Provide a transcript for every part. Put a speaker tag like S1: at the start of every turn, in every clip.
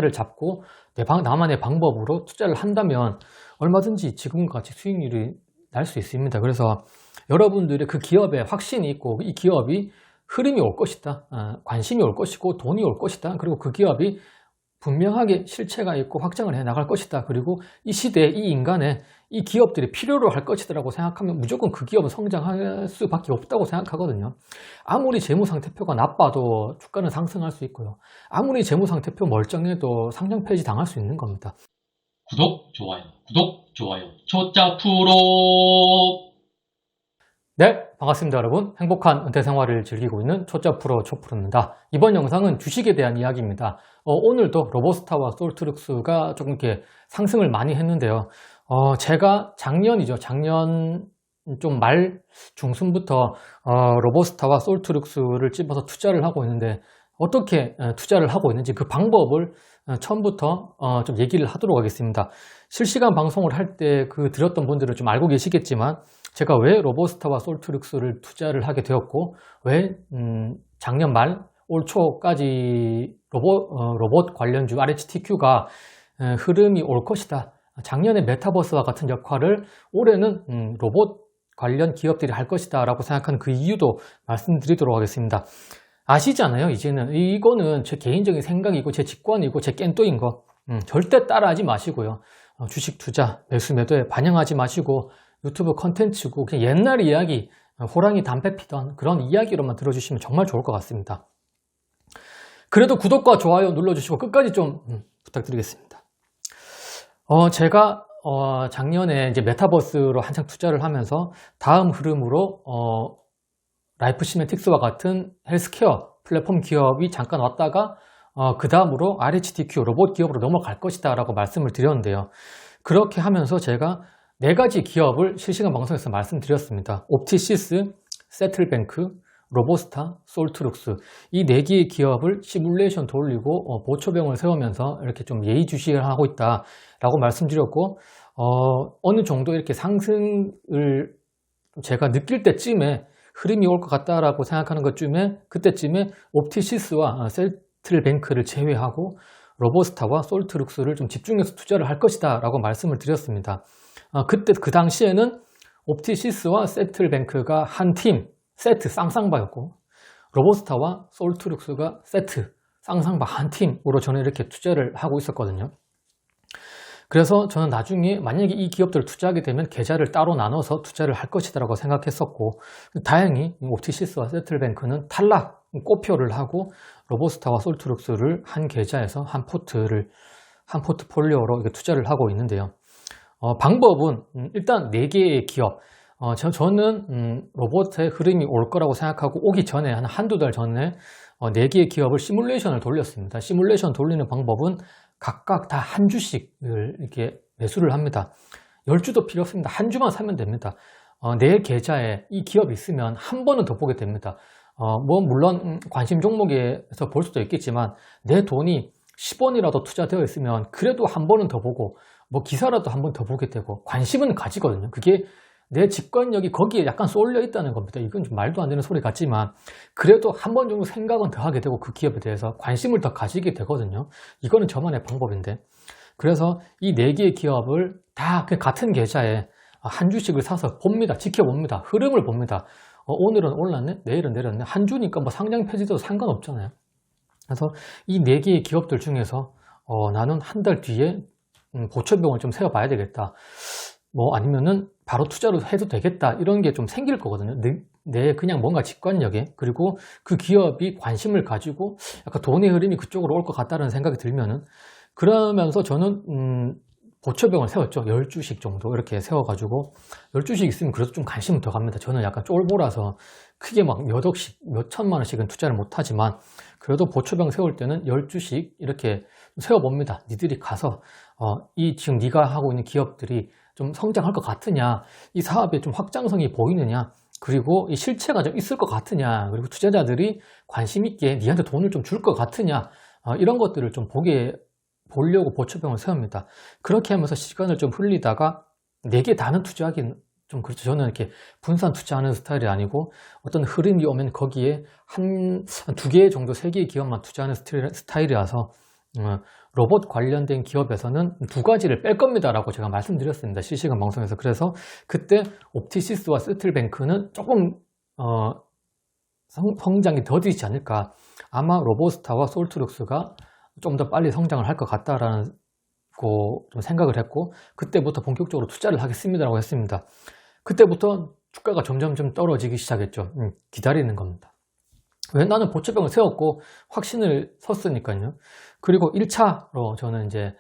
S1: 를 잡고 나만의 방법으로 투자를 한다면 얼마든지 지금과 같이 수익률이 날 수 있습니다. 그래서 여러분들의 그 기업에 확신이 있고 이 기업이 흐름이 올 것이다, 관심이 올 것이고 돈이 올 것이다, 그리고 그 기업이 분명하게 실체가 있고 확장을 해 나갈 것이다, 그리고 이 시대에 이 인간의 이 기업들이 필요로 할 것이다 라고 생각하면 무조건 그 기업은 성장할 수밖에 없다고 생각하거든요. 아무리 재무상태표가 나빠도 주가는 상승할 수 있고요, 아무리 재무상태표 멀쩡해도 상장 폐지 당할 수 있는 겁니다.
S2: 구독, 좋아요, 초짜 프로.
S1: 네, 반갑습니다 여러분. 행복한 은퇴 생활을 즐기고 있는 초짜 프로 초프로입니다. 이번 영상은 주식에 대한 이야기입니다. 오늘도 로보스타와 솔트룩스가 조금 이렇게 상승을 많이 했는데요. 제가 작년 좀 말 중순부터 로보스타와 솔트룩스를 집어서 투자를 하고 있는데, 어떻게 투자를 하고 있는지 그 방법을 처음부터 좀 얘기를 하도록 하겠습니다. 실시간 방송을 할 때 들었던 분들은 좀 알고 계시겠지만, 제가 왜 로보스타와 솔트룩스를 투자를 하게 되었고, 왜 작년 말 올 초까지 로봇 관련주 RHTQ가 흐름이 올 것이다, 작년에 메타버스와 같은 역할을 올해는 로봇 관련 기업들이 할 것이다 라고 생각하는 그 이유도 말씀드리도록 하겠습니다. 아시잖아요. 이제는 이거는 제 개인적인 생각이고 제 직관이고 제 깬또인 거, 절대 따라하지 마시고요. 주식 투자 매수 매도에 반영하지 마시고 유튜브 컨텐츠고 그냥 옛날 이야기, 호랑이 담배 피던 그런 이야기로만 들어주시면 정말 좋을 것 같습니다. 그래도 구독과 좋아요 눌러주시고 끝까지 좀 부탁드리겠습니다. 제가 작년에 이제 메타버스로 한창 투자를 하면서 다음 흐름으로 라이프 시멘틱스와 같은 헬스케어 플랫폼 기업이 잠깐 왔다가 그 다음으로 RHTQ 로봇 기업으로 넘어갈 것이다 라고 말씀을 드렸는데요. 그렇게 하면서 제가 4가지 기업을 실시간 방송에서 말씀드렸습니다. 옵티시스, 세틀뱅크, 로보스타, 솔트룩스, 이 4개의 기업을 시뮬레이션 돌리고 보초병을 세우면서 이렇게 좀 예의주시를 하고 있다 라고 말씀드렸고, 어느 정도 이렇게 상승을 제가 느낄 때쯤에, 흐름이 올 것 같다라고 생각하는 것쯤에, 그때쯤에 옵티시스와 세틀뱅크를 제외하고 로보스타와 솔트룩스를 좀 집중해서 투자를 할 것이다 라고 말씀을 드렸습니다. 그때 그 당시에는 옵티시스와 세틀뱅크가 한 팀, 세트 쌍쌍바였고, 로보스타와 솔트룩스가 세트 쌍쌍바 한 팀으로 저는 이렇게 투자를 하고 있었거든요. 그래서 저는 나중에 만약에 이 기업들을 투자하게 되면 계좌를 따로 나눠서 투자를 할 것이다 라고 생각했었고, 다행히 옵티시스와 세틀뱅크는 탈락, 꼬표를 하고 로보스타와 솔트룩스를 한 계좌에서 한 포트폴리오로 투자를 하고 있는데요. 방법은 일단 4개의 기업, 저는 로봇의 흐름이 올 거라고 생각하고 오기 전에 한두 달 전에 4개의 기업을 시뮬레이션을 돌렸습니다. 시뮬레이션 돌리는 방법은 각각 다 한 주씩을 이렇게 매수를 합니다. 10주도 필요 없습니다. 한 주만 사면 됩니다. 내 계좌에 이 기업이 있으면 한 번은 더 보게 됩니다. 물론 관심 종목에서 볼 수도 있겠지만, 내 돈이 10원이라도 투자되어 있으면 그래도 한 번은 더 보고, 기사라도 한 번 더 보게 되고 관심은 가지거든요. 그게 내 직관력이 거기에 약간 쏠려 있다는 겁니다. 이건 좀 말도 안 되는 소리 같지만, 그래도 한 번 정도 생각은 더 하게 되고 그 기업에 대해서 관심을 더 가지게 되거든요. 이거는 저만의 방법인데, 그래서 이 4개의 기업을 다 같은 계좌에 한 주씩을 사서 봅니다. 지켜봅니다. 흐름을 봅니다. 오늘은 올랐네, 내일은 내렸네, 한 주니까 상장 폐지도 상관없잖아요. 그래서 이 4개의 기업들 중에서 나는 한 달 뒤에 보초병을 좀 세워봐야 되겠다, 아니면은 바로 투자로 해도 되겠다, 이런 게 좀 생길 거거든요. 내 그냥 뭔가 직관력에, 그리고 그 기업이 관심을 가지고 약간 돈의 흐름이 그쪽으로 올 것 같다는 생각이 들면은, 그러면서 저는 보초병을 세웠죠. 10주씩 정도 이렇게 세워가지고, 10주씩 있으면 그래도 좀 관심은 더 갑니다. 저는 약간 쫄보라서 크게 몇 억씩, 몇 천만 원씩은 투자를 못하지만, 그래도 보초병 세울 때는 10주씩 이렇게 세워봅니다. 니들이 가서 지금 네가 하고 있는 기업들이 좀 성장할 것 같으냐, 이 사업에 좀 확장성이 보이느냐, 그리고 이 실체가 좀 있을 것 같으냐, 그리고 투자자들이 관심 있게 니한테 돈을 좀 줄 것 같으냐, 이런 것들을 좀 보려고 보초병을 세웁니다. 그렇게 하면서 시간을 좀 흘리다가 4개 다는 투자하기는 좀 그렇죠. 저는 이렇게 분산 투자하는 스타일이 아니고, 어떤 흐름이 오면 거기에 한 2개 정도, 3개의 기업만 투자하는 스타일이라서 로봇 관련된 기업에서는 두 가지를 뺄 겁니다라고 제가 말씀드렸습니다. 실시간 방송에서. 그래서 그때 옵티시스와 세틀뱅크는 조금 성장이 더디지 않을까. 아마 로보스타와 솔트룩스가 좀 더 빨리 성장을 할 것 같다라는 좀 생각을 했고, 그때부터 본격적으로 투자를 하겠습니다라고 했습니다. 그때부터 주가가 점점 좀 떨어지기 시작했죠. 기다리는 겁니다. 왜? 나는 보초병을 세웠고 확신을 섰으니까요. 그리고 1차로 저는 이제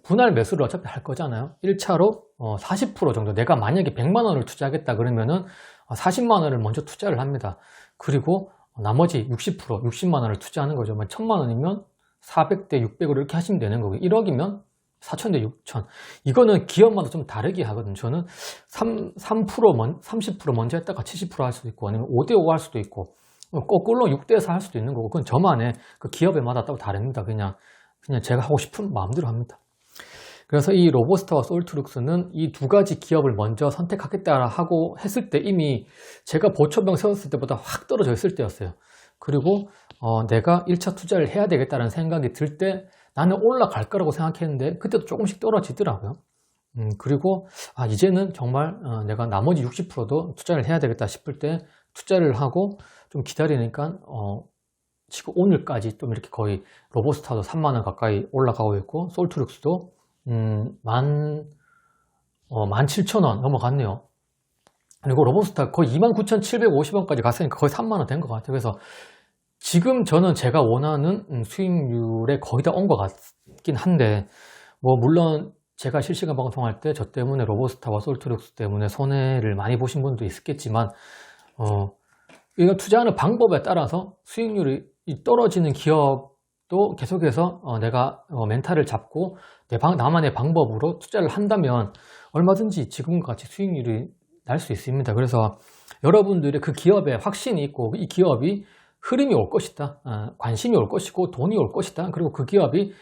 S1: 분할 매수를 어차피 할 거잖아요. 1차로 40% 정도, 내가 만약에 100만 원을 투자하겠다 그러면은 40만 원을 먼저 투자를 합니다. 그리고 나머지 60%, 60만 원을 투자하는 거죠. 1000만 원이면 400대 600으로 이렇게 하시면 되는 거고요. 1억이면 4,000대 6,000. 이거는 기업마다 좀 다르게 하거든요. 저는 30% 먼저 했다가 70% 할 수도 있고, 아니면 5대5 할 수도 있고, 거꾸로 6대4 할 수도 있는 거고, 그건 저만의 그 기업에마다 따로 다릅니다. 그냥 제가 하고 싶은 마음대로 합니다. 그래서 이 로보스타와 솔트룩스는 이 두 가지 기업을 먼저 선택하겠다 하고 했을 때 이미 제가 보초병 세웠을 때보다 확 떨어져 있을 때였어요. 그리고 내가 1차 투자를 해야 되겠다는 생각이 들 때 나는 올라갈 거라고 생각했는데 그때도 조금씩 떨어지더라고요. 그리고 이제는 정말 내가 나머지 60%도 투자를 해야 되겠다 싶을 때 투자를 하고 좀 기다리니까 지금 오늘까지 좀 이렇게 거의 로보스타도 3만 원 가까이 올라가고 있고, 솔트룩스도 17,000원 넘어갔네요. 그리고 로보스타 거의 29,750원까지 갔으니까 거의 3만 원 된 것 같아요. 그래서 지금 저는 제가 원하는 수익률에 거의 다 온 것 같긴 한데, 물론 제가 실시간 방송할 때 저 때문에 로보스타와 솔트룩스 때문에 손해를 많이 보신 분도 있겠지만, 이거 투자하는 방법에 따라서 수익률이 떨어지는 기업도 계속해서 내가 멘탈을 잡고 나만의 방법으로 투자를 한다면 얼마든지 지금과 같이 수익률이 날 수 있습니다. 그래서 여러분들의 그 기업에 확신이 있고, 이 기업이 흐름이 올 것이다, 관심이 올 것이고 돈이 올 것이다, 그리고 그 기업이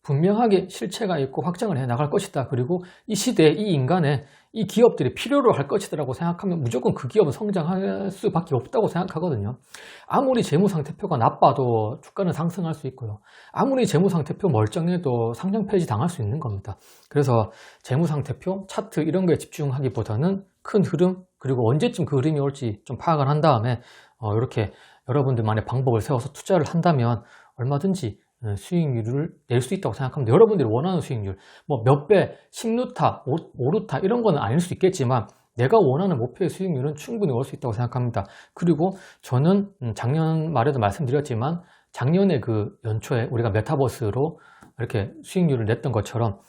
S1: 분명하게 실체가 있고 확장을 해 나갈 것이다, 그리고 이 시대에 이 인간의 이 기업들이 필요로 할 것이라고 생각하면 무조건 그 기업은 성장할 수밖에 없다고 생각하거든요. 아무리 재무상태표가 나빠도 주가는 상승할 수 있고요. 아무리 재무상태표 멀쩡해도 상장 폐지 당할 수 있는 겁니다. 그래서 재무상태표, 차트 이런 거에 집중하기보다는 큰 흐름, 그리고 언제쯤 그 흐름이 올지 좀 파악을 한 다음에 이렇게 여러분들만의 방법을 세워서 투자를 한다면 얼마든지 수익률을 낼 수 있다고 생각합니다. 여러분들이 원하는 수익률, 몇 배, 10루타, 5루타 이런 거는 아닐 수 있겠지만 내가 원하는 목표의 수익률은 충분히 올 수 있다고 생각합니다. 그리고 저는 작년 말에도 말씀드렸지만 작년에 그 연초에 우리가 메타버스로 이렇게 수익률을 냈던 것처럼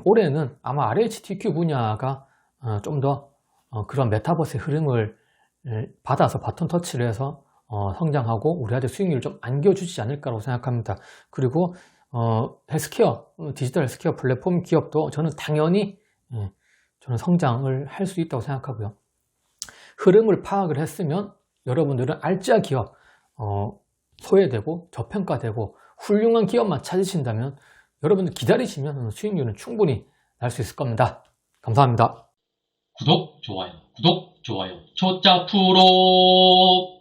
S1: 올해는 아마 RHTQ 분야가 좀 더 그런 메타버스의 흐름을 받아서 바톤 터치를 해서 성장하고 우리한테 수익률을 좀 안겨주지 않을까라고 생각합니다. 그리고 헬스케어, 디지털 헬스케어 플랫폼 기업도 저는 당연히 저는 성장을 할 수 있다고 생각하고요. 흐름을 파악을 했으면 여러분들은 알짜 기업, 소외되고 저평가되고 훌륭한 기업만 찾으신다면 여러분들 기다리시면 수익률은 충분히 날 수 있을 겁니다. 감사합니다.
S2: 구독, 좋아요, 초짜 프로.